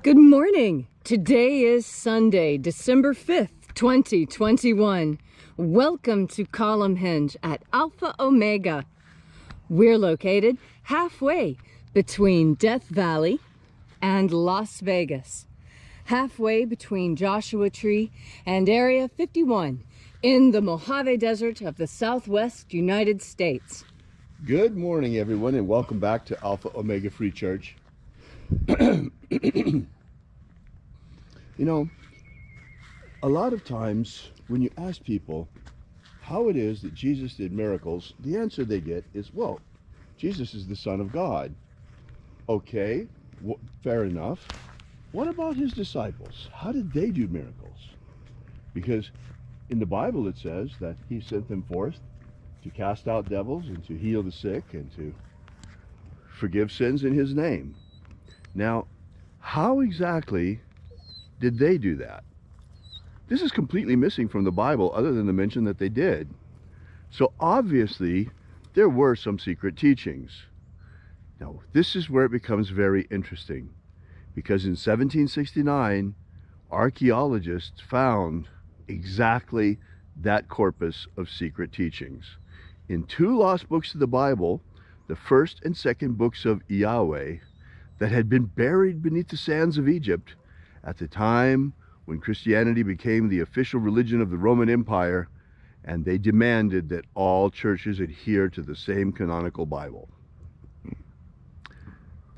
Good morning. Today is Sunday, December 5th, 2021. Welcome to Column Hinge at Alpha Omega. We're located halfway between Death Valley and Las Vegas, halfway between Joshua Tree and Area 51 in the Mojave Desert of the Southwest United States. Good morning, everyone, and welcome back to Alpha Omega Free Church. You know, a lot of times when you ask people how it is that Jesus did miracles, the answer they get is, well, Jesus is the Son of God. Okay, fair enough. What about his disciples? How did they do miracles? Because in the Bible it says that he sent them forth to cast out devils and to heal the sick and to forgive sins in his name. Now, how exactly did they do that? This is completely missing from the Bible, other than the mention that they did. So obviously, there were some secret teachings. Now, this is where it becomes very interesting, because in 1769, archaeologists found exactly that corpus of secret teachings. In two lost books of the Bible, the first and second books of IAOE, that had been buried beneath the sands of Egypt at the time when Christianity became the official religion of the Roman Empire, and they demanded that all churches adhere to the same canonical Bible.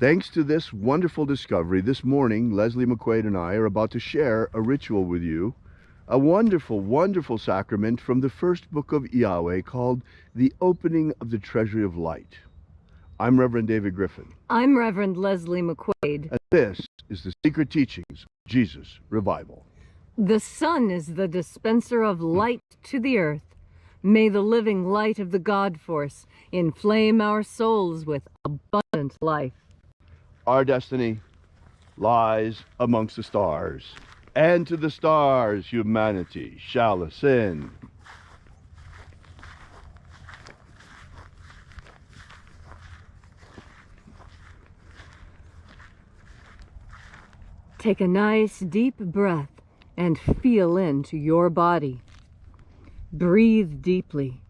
Thanks to this wonderful discovery, this morning, Leslie McQuade and I are about to share a ritual with you, a wonderful, wonderful sacrament from the first book of IAOE called the Opening of the Treasury of Light. I'm Reverend David Griffin. I'm Reverend Leslie McQuade. And this is the secret teachings of Jesus Revival. The sun is the dispenser of light to the earth. May the living light of the God force inflame our souls with abundant life. Our destiny lies amongst the stars, and to the stars humanity shall ascend. Take a nice deep breath and feel into your body. Breathe deeply.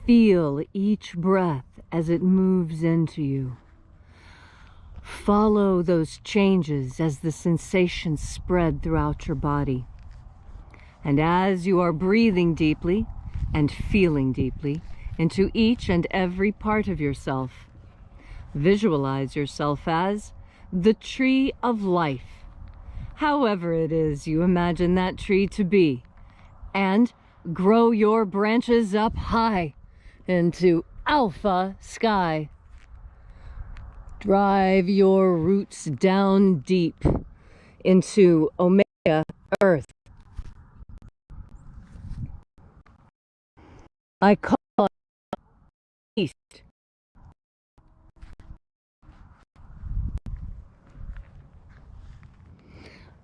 Feel each breath as it moves into you. Follow those changes as the sensations spread throughout your body. And as you are breathing deeply and feeling deeply into each and every part of yourself, visualize yourself as the tree of life, however it is you imagine that tree to be, and grow your branches up high into alpha sky. Drive your roots down deep into omega earth. I call on east.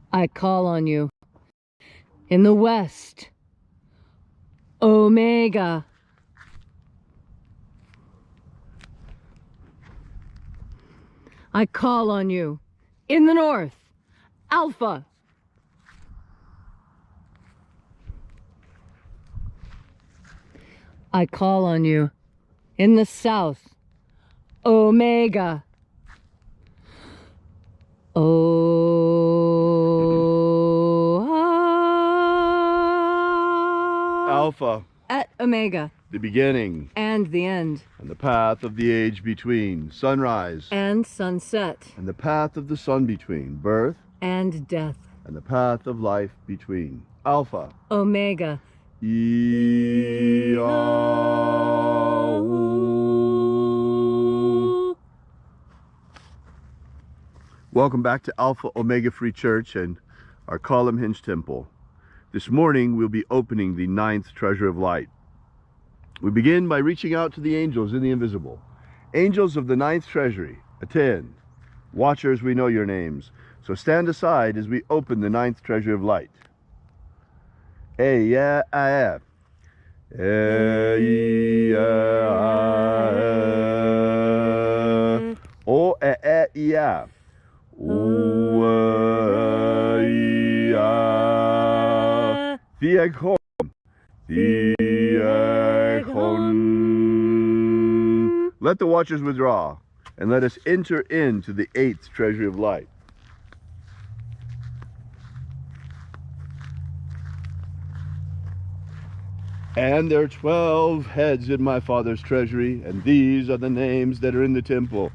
I call on you in the west, Omega. I call on you in the north, Alpha. I call on you in the south, Omega. Alpha. At Omega. The beginning. And the end. And the path of the age between. Sunrise. And sunset. And the path of the sun between. Birth. And death. And the path of life between. Alpha. Omega. IAOE. Welcome back to Alpha Omega Free Church and our Column Hinge Temple. This morning we'll be opening the 9th Treasure of Light. We begin by reaching out to the angels in the invisible. Angels of the 9th Treasury, attend. Watchers, we know your names. So stand aside as we open the 9th Treasure of Light. IAOE. IAOE. Theagon. Theagon. Let the watchers withdraw, and let us enter into the 8th treasury of light. And there are 12 heads in my Father's treasury, and these are the names that are in the temple,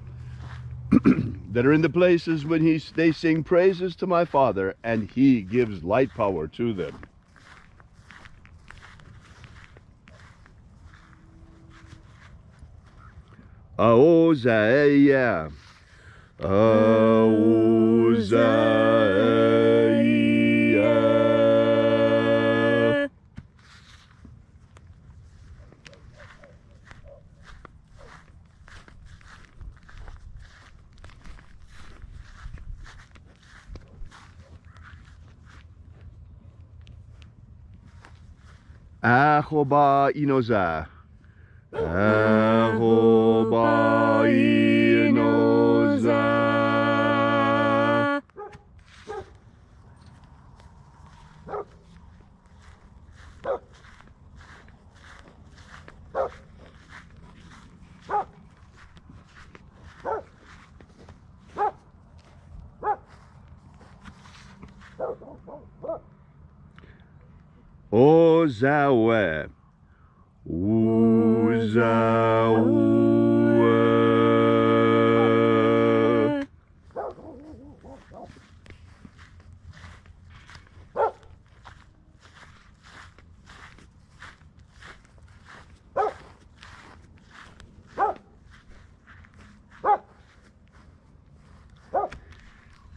that are in the places when they sing praises to my Father, and he gives light power to them. Aozaiah. Aozaiah. Ahoba inoza. Ahoba inoza. Ozawe. Uzawe.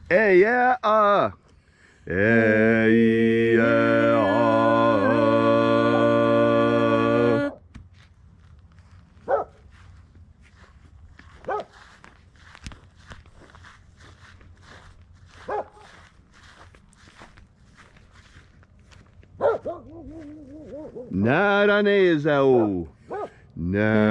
Yeah. Naranezau. Naranezau.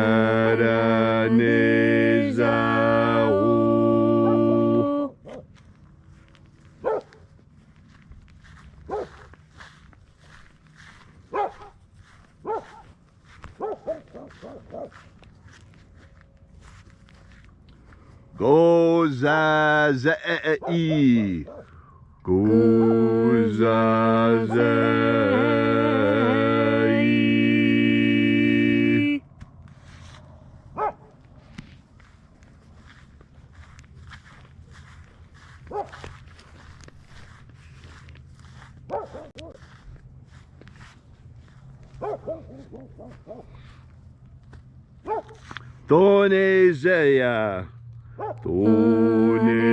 Gozazai. Gozazai. Tonezeia. Tonezeia.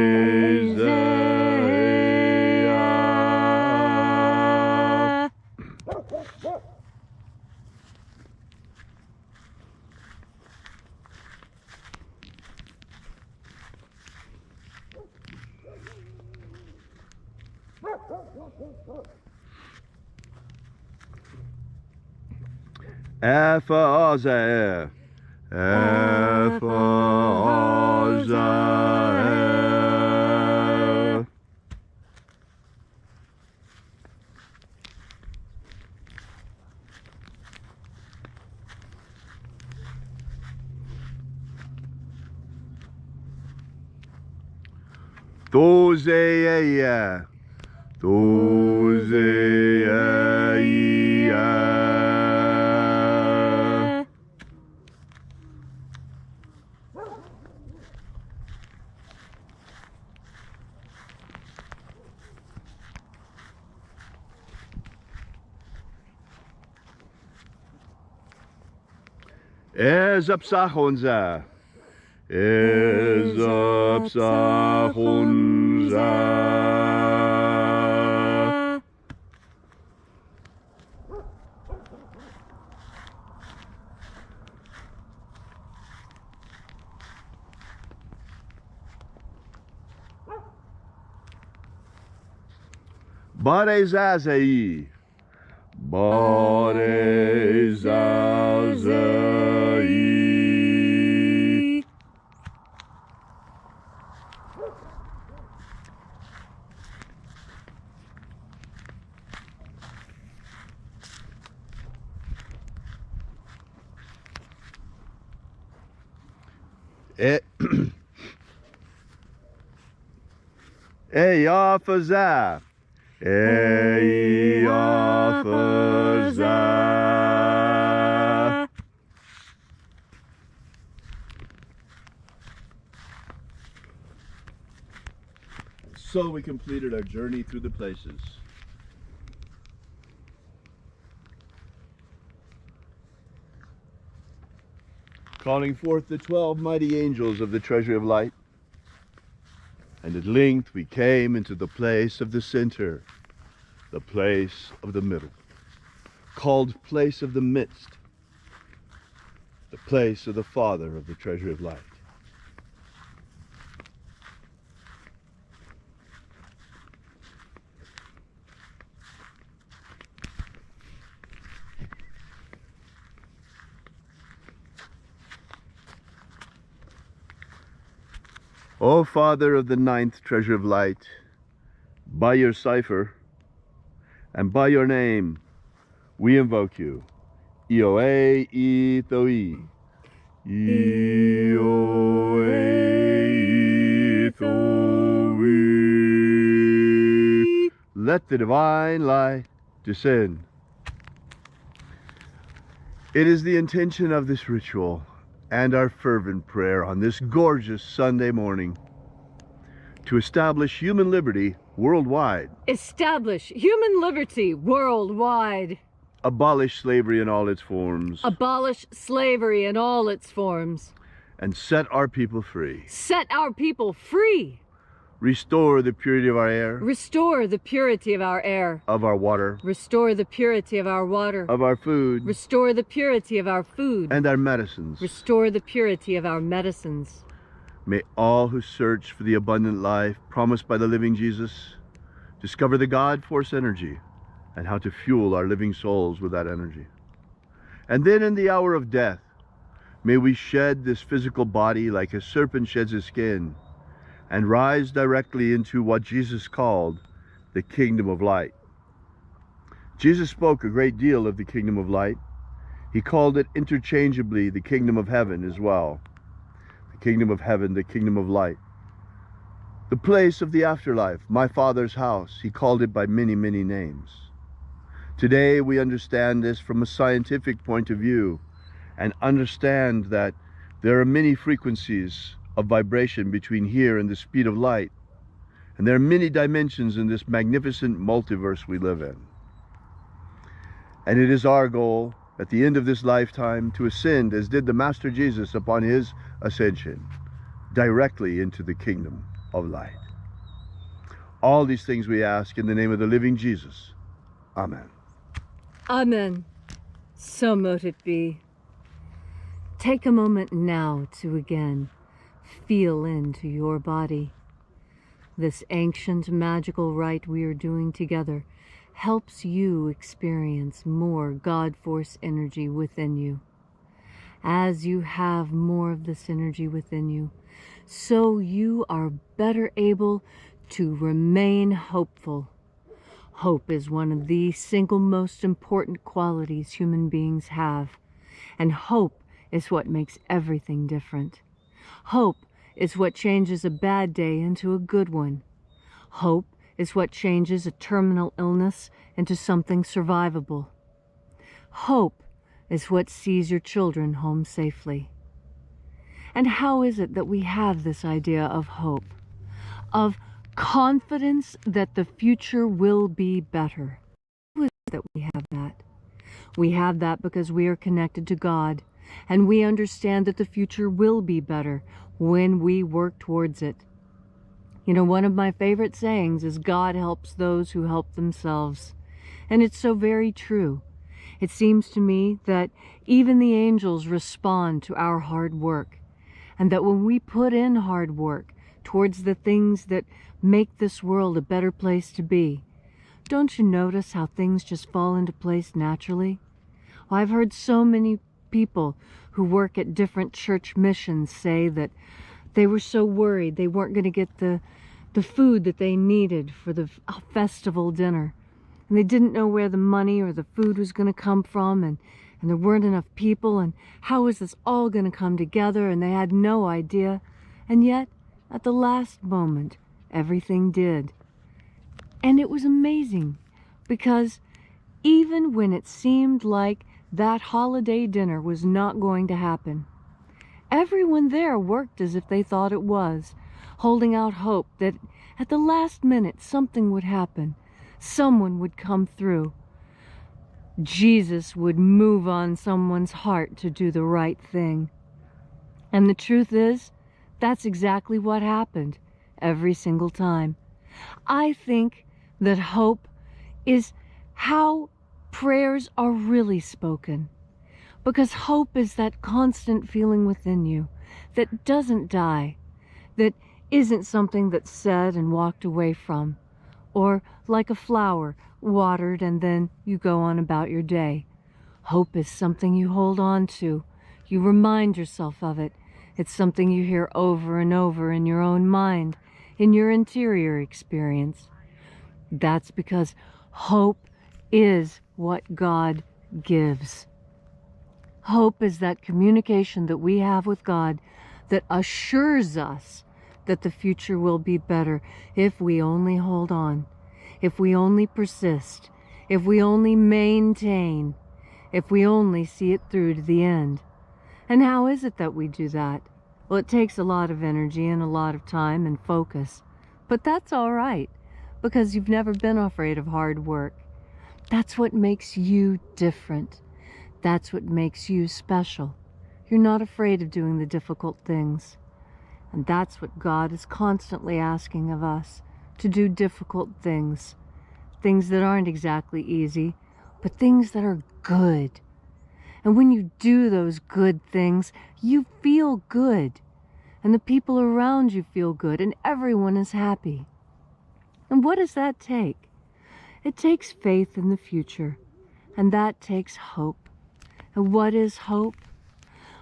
Aphazair. Aphazair. Tozeia. Tozeia. Ezapsachonza. Ezapsachonza. Barezazai. Barezazai. Eyafaza. Eyafaza. So we completed our journey through the places. Calling forth the 12 mighty angels of the treasury of light. And at length we came into the place of the center, the place of the middle, called place of the midst, the place of the Father of the treasury of light. O Father of the ninth treasure of light, by your cipher and by your name, we invoke you. IAOE I. IAOE I. Let the divine light descend. It is the intention of this ritual and our fervent prayer on this gorgeous Sunday morning to establish human liberty worldwide. Establish human liberty worldwide. Abolish slavery in all its forms. Abolish slavery in all its forms. And set our people free. Set our people free. Restore the purity of our air. Restore the purity of our air. Of our water. Restore the purity of our water. Of our food. Restore the purity of our food. And our medicines. Restore the purity of our medicines. May all who search for the abundant life promised by the living Jesus discover the God force energy and how to fuel our living souls with that energy. And then in the hour of death, may we shed this physical body like a serpent sheds his skin and rise directly into what Jesus called the kingdom of light. Jesus spoke a great deal of the kingdom of light. He called it interchangeably the kingdom of heaven as well. The kingdom of heaven, the kingdom of light. The place of the afterlife, my Father's house, he called it by many, many names. Today we understand this from a scientific point of view and understand that there are many frequencies of vibration between here and the speed of light. And there are many dimensions in this magnificent multiverse we live in. And it is our goal at the end of this lifetime to ascend, as did the Master Jesus upon his ascension, directly into the kingdom of light. All these things we ask in the name of the living Jesus. Amen. Amen. So mote it be. Take a moment now to again feel into your body. This ancient magical rite we are doing together helps you experience more God force energy within you. As you have more of this energy within you, so you are better able to remain hopeful. Hope is one of the single most important qualities human beings have, and hope is what makes everything different. Hope is what changes a bad day into a good one. Hope is what changes a terminal illness into something survivable. Hope is what sees your children home safely. And how is it that we have this idea of hope, of confidence that the future will be better? How is it that we have that? We have that because we are connected to God, and we understand that the future will be better when we work towards it. You know, one of my favorite sayings is, God helps those who help themselves. And it's so very true. It seems to me that even the angels respond to our hard work, and that when we put in hard work towards the things that make this world a better place to be, don't you notice how things just fall into place naturally? Well, I've heard so many people who work at different church missions say that they were so worried they weren't going to get the food that they needed for the festival dinner. And they didn't know where the money or the food was going to come from. And and there weren't enough people, and how was this all going to come together, and they had no idea. And yet, at the last moment, everything did. And it was amazing, because even when it seemed like that holiday dinner was not going to happen, everyone there worked as if they thought it was, holding out hope that at the last minute something would happen. Someone would come through. Jesus would move on someone's heart to do the right thing. And the truth is, that's exactly what happened every single time. I think that hope is how prayers are really spoken. Because hope is that constant feeling within you that doesn't die, that isn't something that's said and walked away from, or like a flower, watered and then you go on about your day. Hope is something you hold on to. You remind yourself of it. It's something you hear over and over in your own mind, in your interior experience. That's because hope is what God gives. Hope is that communication that we have with God that assures us that the future will be better if we only hold on, if we only persist, if we only maintain, if we only see it through to the end. And how is it that we do that? Well, it takes a lot of energy and a lot of time and focus. But that's all right, because you've never been afraid of hard work. That's what makes you different. That's what makes you special. You're not afraid of doing the difficult things. And that's what God is constantly asking of us, to do difficult things. Things that aren't exactly easy, but things that are good. And when you do those good things, you feel good. And the people around you feel good, and everyone is happy. And what does that take? It takes faith in the future, and that takes hope. And what is hope?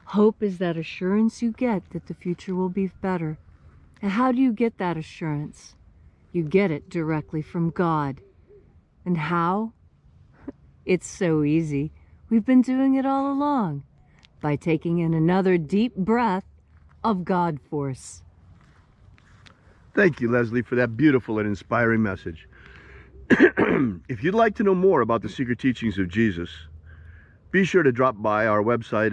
Hope is that assurance you get that the future will be better. And how do you get that assurance? You get it directly from God. And how? It's so easy. We've been doing it all along, by taking in another deep breath of God force. Thank you, Leslie, for that beautiful and inspiring message. If you'd like to know more about the secret teachings of Jesus, be sure to drop by our website